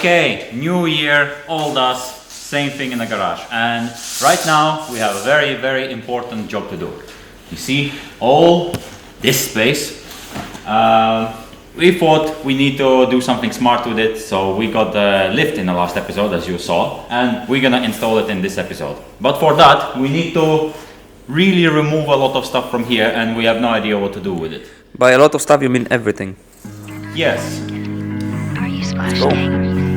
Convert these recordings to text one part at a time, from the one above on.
Okay, new year, old us, same thing in the garage. And right now we have a very, very important job to do. You see all this space. We thought we need to do something smart with it, so we got the lift in the last episode, as you saw, and we're gonna install it in this episode. But for that, we need to really remove a lot of stuff from here, and we have no idea what to do with it. By a lot of stuff, you mean everything? Yes. Are you splashing?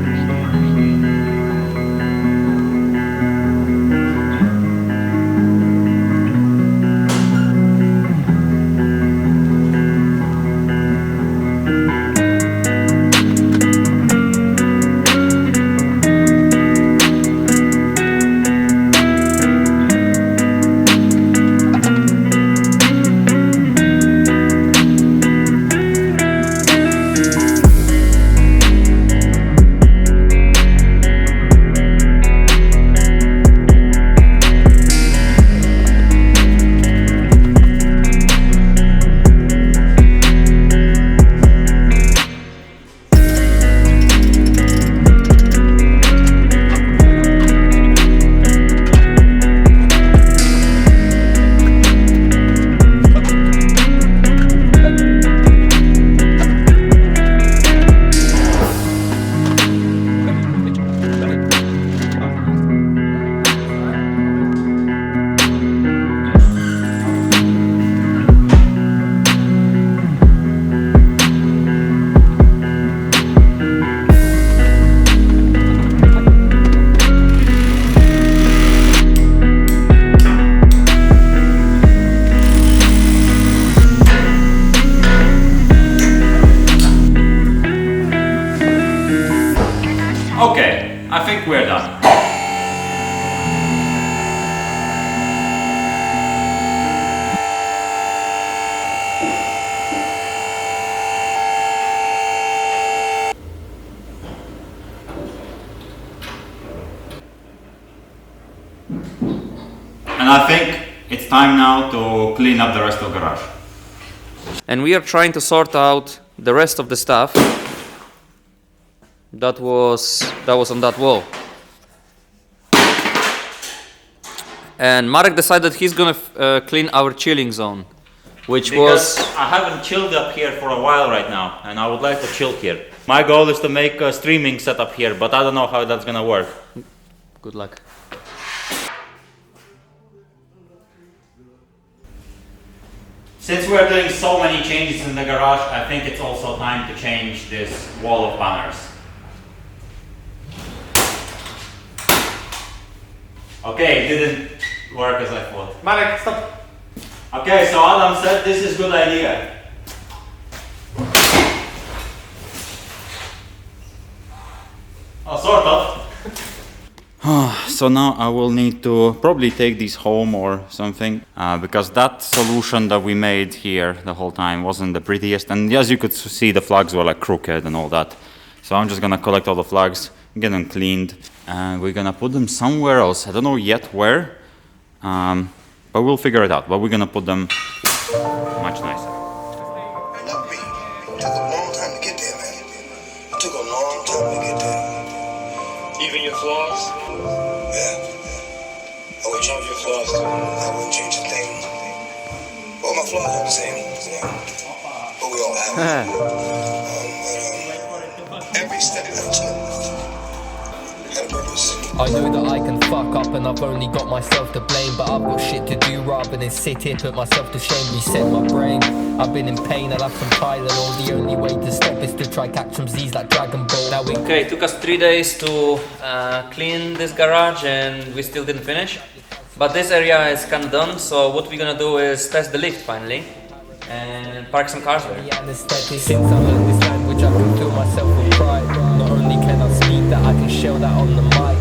Okay, I think we're done. And I think it's time now to clean up the rest of the garage. And we are trying to sort out the rest of the stuff that was on that wall. And Marek decided he's gonna clean our chilling zone, which Because was... I haven't chilled up here for a while right now, and I would like to chill here. My goal is to make a streaming setup here, but I don't know how that's gonna work. Good luck. Since we're doing so many changes in the garage, I think it's also time to change this wall of banners. Okay, it didn't work as I thought. Marek, stop! Okay, so Adam said this is a good idea. Oh, sort of. So now I will need to probably take these home or something, because that solution that we made here the whole time wasn't the prettiest, and as you could see, the flags were like crooked and all that. So I'm just gonna collect all the flags, get them cleaned, and we're gonna put them somewhere else. I don't know yet where, but we'll figure it out. But we're gonna put them much nicer. Not me. It took a long time to get there, man. It took a long time to get there. Even your flaws? Yeah. I would change your flaws too. I wouldn't change a thing. All my flaws are the same, but we all have them. Every step that I took had a purpose. I know that I can fuck up and I've only got myself to blame, but I've got shit to do rather than sit here, put myself to shame, reset my brain. I've been in pain, I'll have some Tylenol. The only way to stop is to try catch some Z's like Dragon Ball. Now we... Okay, it took us 3 days to clean this garage and we still didn't finish. But this area is kind of done, so what we're gonna do is test the lift finally and park some cars there. Since I learned this language, I can feel myself with pride. Not only can I speak that, I can shell that on the mic.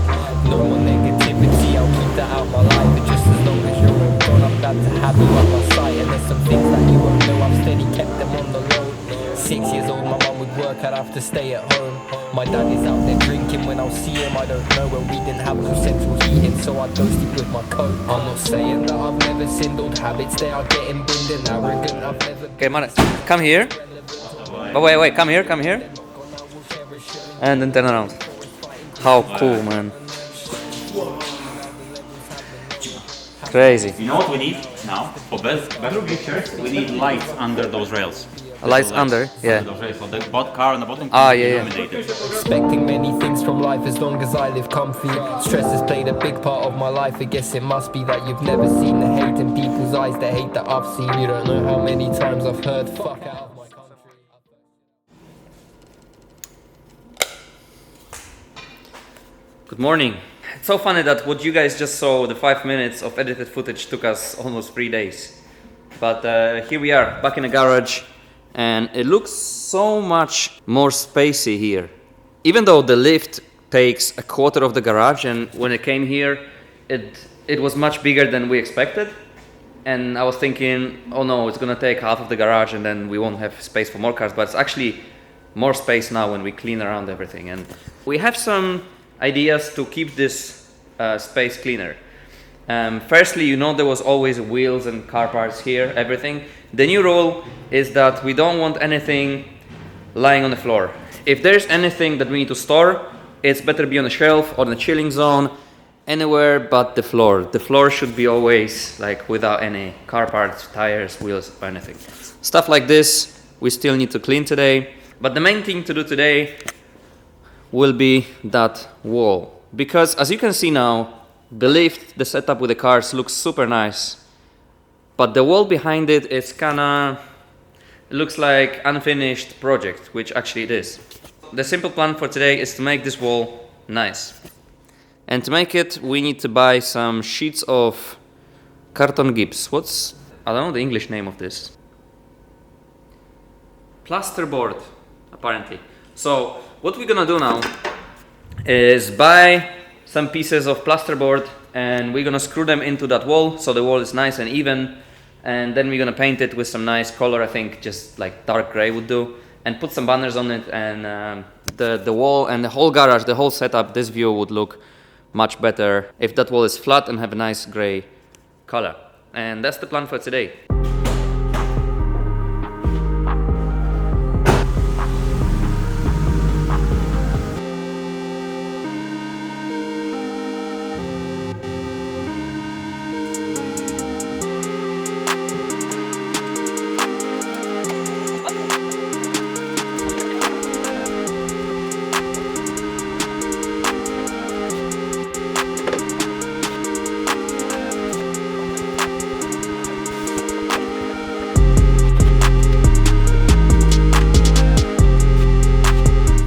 No more negativity, I'll keep that out my life. But just as long as you're all gone, I'm glad to have you at my side. And there's some things that you won't know, I've steady kept them on the road. 6 years old, my mum would work, I'd have to stay at home. My dad is out there drinking, when I'll see him I don't know. When we didn't have no central heating, so I go sleep with my coat. I'm not saying that I've never sinned, old habits they are getting binned and arrogant. I've never... Okay, Marek, come here. Oh, wait, come here. And then turn around. How cool, man. Crazy. You know what we need now? For better pictures, we need lights under those rails. Lights under, yeah. Under those rails, so the car on the bottom Ah, can be yeah, yeah. illuminated. Expecting many things from life as long as I live comfy. Stress has played a big part of my life. I guess it must be that you've never seen the hate in people's eyes, the hate that I've seen. You don't know how many times I've heard fuck out of my country. Good morning. It's so funny that what you guys just saw, the 5 minutes of edited footage, took us almost 3 days. But here we are, back in the garage, and it looks so much more spacey here. Even though the lift takes a quarter of the garage, and when it came here, it was much bigger than we expected. And I was thinking, oh no, it's gonna take half of the garage and then we won't have space for more cars, but it's actually more space now when we clean around everything. And we have some ideas to keep this space cleaner. Firstly, you know there was always wheels and car parts here, everything. The new rule is that we don't want anything lying on the floor. If there's anything that we need to store, it's better be on a shelf or in a chilling zone, anywhere but the floor. The floor should be always like without any car parts, tires, wheels or anything. Stuff like this we still need to clean today, but the main thing to do today will be that wall. Because as you can see now, the lift, the setup with the cars looks super nice, but the wall behind it is kinda, it looks like unfinished project, which actually it is. The simple plan for today is to make this wall nice. And to make it, we need to buy some sheets of carton gips. I don't know the English name of this. Plasterboard, apparently. So what we're gonna do now is buy some pieces of plasterboard and we're gonna screw them into that wall so the wall is nice and even, and then we're gonna paint it with some nice color, I think just like dark gray would do, and put some banners on it, and the wall and the whole garage, the whole setup, this view would look much better if that wall is flat and have a nice gray color. And that's the plan for today.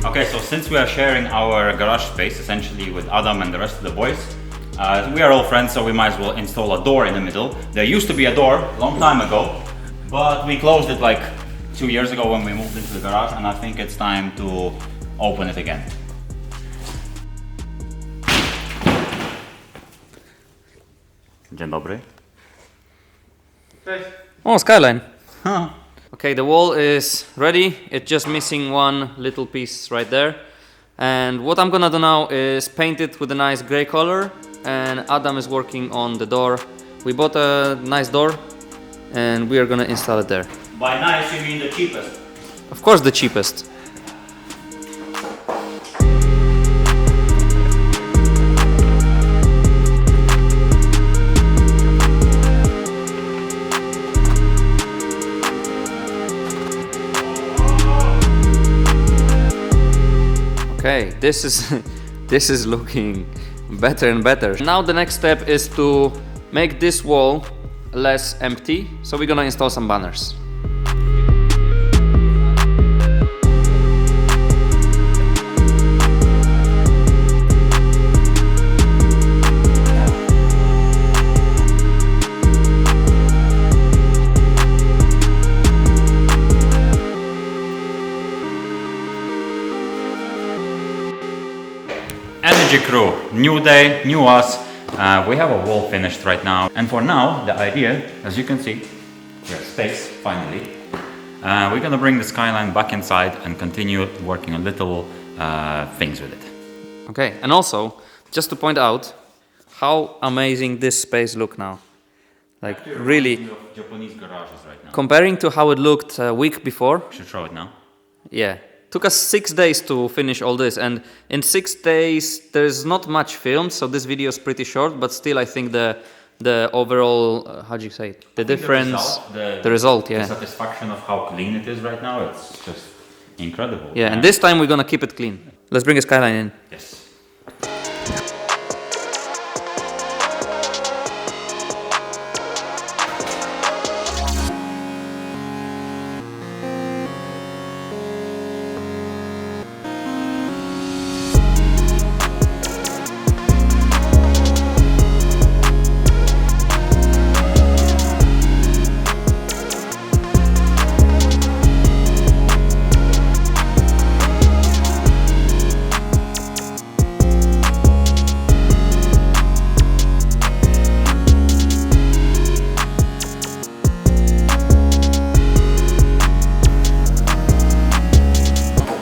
Okay, so since we are sharing our garage space essentially with Adam and the rest of the boys, we are all friends, so we might as well install a door in the middle. There used to be a door a long time ago, but we closed it like 2 years ago when we moved into the garage, and I think it's time to open it again. Dzień dobry. Oh, skyline. Okay, the wall is ready. It's just missing one little piece right there. And what I'm gonna do now is paint it with a nice gray color, and Adam is working on the door. We bought a nice door and we are gonna install it there. By nice you mean the cheapest? Of course the cheapest. Okay, this is looking better and better. Now the next step is to make this wall less empty, so we're gonna install some banners. Energy crew, new day, new us. We have a wall finished right now, and for now the idea, as you can see, we have space finally. We're gonna bring the skyline back inside and continue working on little things with it. Okay, and also just to point out how amazing this space look now. Like really, Japanese garages right now. comparing to how it looked a week before. Should show it now. Yeah, Took us 6 days to finish all this, and in 6 days there's not much filmed, so this video is pretty short, but still I think the overall, how do you say it? The difference, the result, yeah. The satisfaction of how clean it is right now, it's just incredible. Yeah, and this time we're gonna keep it clean. Let's bring a skyline in. Yes.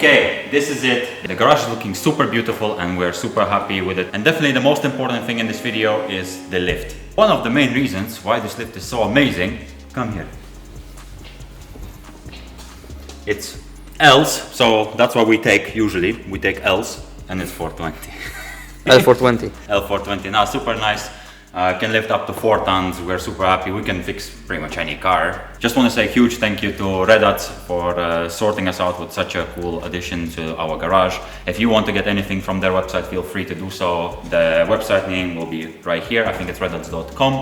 Okay, this is it. The garage is looking super beautiful and we're super happy with it. And definitely the most important thing in this video is the lift. One of the main reasons why this lift is so amazing, come here. It's L's, so that's what we take usually. We take L's and it's 420. L420. L420, now super nice. Can lift up to 4 tons. We're super happy. We can fix pretty much any car. Just want to say a huge thank you to Redats for sorting us out with such a cool addition to our garage. If you want to get anything from their website, feel free to do so. The website name will be right here. I think it's redats.com.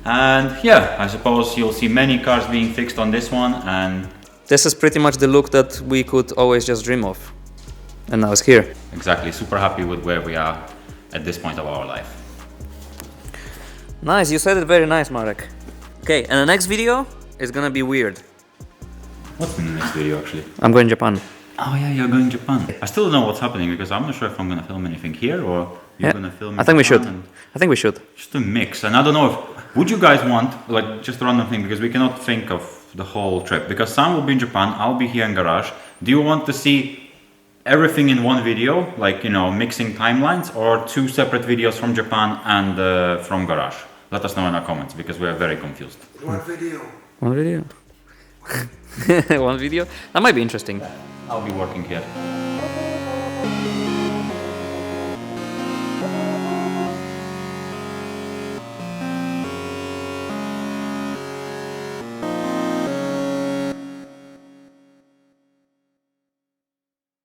And yeah, I suppose you'll see many cars being fixed on this one. And This is pretty much the look that we could always just dream of. And now it's here. exactly, super happy with where we are at this point of our life. Nice, you said it very nice, Marek. Okay, and the next video is gonna be weird. What's in the next video actually? I'm going to Japan. Oh yeah, you're going to Japan. I still don't know what's happening because I'm not sure if I'm gonna film anything here or you're Yeah, gonna film. I think we Japan should. and I think we should. just a mix. And I don't know if would you guys want like just a random thing because we cannot think of the whole trip because Sam will be in Japan, I'll be here in garage. Do you want to see everything in one video, like, you know, mixing timelines, or 2 separate videos from Japan and from garage? Let us know in our comments because we are very confused. One video. One video. One video? That might be interesting. I'll be working here.